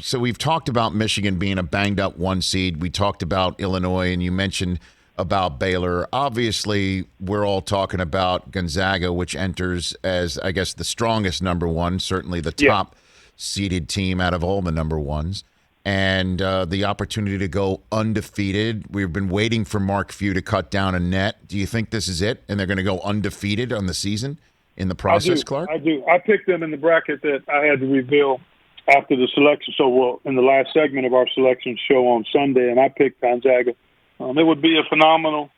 So we've talked about Michigan being a banged-up 1 seed. We talked about Illinois, and you mentioned about Baylor. Obviously, we're all talking about Gonzaga, which enters as, I guess, the strongest number 1, certainly the top-seeded team out of all the number 1s. And the opportunity to go undefeated. We've been waiting for Mark Few to cut down a net. Do you think this is it, and they're going to go undefeated on the season in the process, Clark? I do. I picked them in the bracket that I had to reveal after the selection show, well, in the last segment of our selection show on Sunday, and I picked Gonzaga. It would be a phenomenal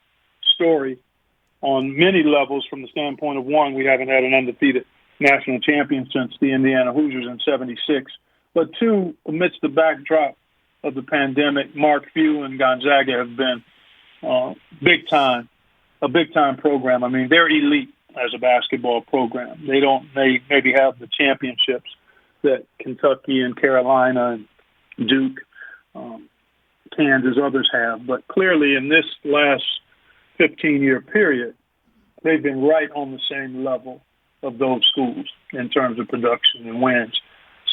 story on many levels from the standpoint of, one, we haven't had an undefeated national champion since the Indiana Hoosiers in '76. But two, amidst the backdrop of the pandemic, Mark Few and Gonzaga have been a big-time program. I mean, they're elite as a basketball program. They maybe have the championships that Kentucky and Carolina and Duke, Kansas, others have. But clearly in this last 15-year period, they've been right on the same level of those schools in terms of production and wins,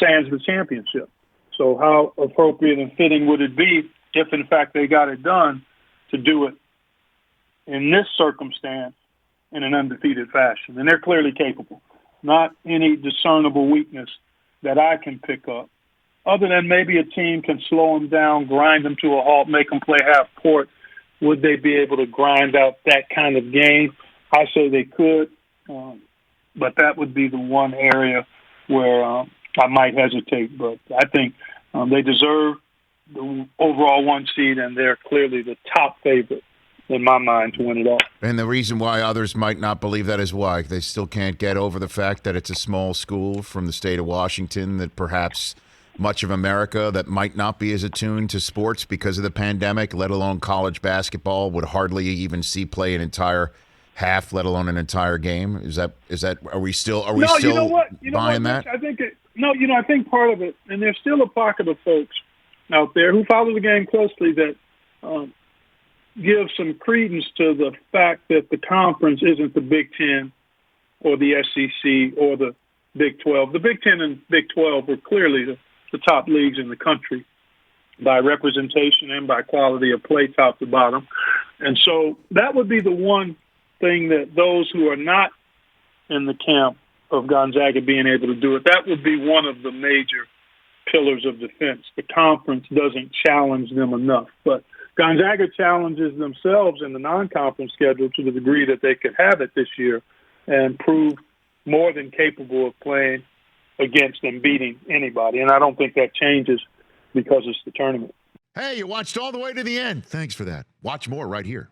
sans the championship. So how appropriate and fitting would it be if, in fact, they got it done to do it in this circumstance in an undefeated fashion? And they're clearly capable. Not any discernible weakness that I can pick up, other than maybe a team can slow them down, grind them to a halt, make them play half court. Would they be able to grind out that kind of game? I say they could, but that would be the one area where I might hesitate. But I think they deserve the overall 1 seed, and they're clearly the top favorite in my mind to win it all. And the reason why others might not believe that is why they still can't get over the fact that it's a small school from the state of Washington, that perhaps much of America that might not be as attuned to sports because of the pandemic, let alone college basketball, would hardly even see play an entire half, let alone an entire game. Is that are we still buying that? I think I think part of it, and there's still a pocket of folks out there who follow the game closely that give some credence to the fact that the conference isn't the Big Ten or the SEC or the Big 12. The Big Ten and Big 12 were clearly the top leagues in the country by representation and by quality of play, top to bottom. And so that would be the one thing that those who are not in the camp of Gonzaga being able to do it, that would be one of the major pillars of defense. The conference doesn't challenge them enough. But Gonzaga challenges themselves in the non-conference schedule to the degree that they could have it this year and prove more than capable of playing against and beating anybody. And I don't think that changes because it's the tournament. Hey, you watched all the way to the end. Thanks for that. Watch more right here.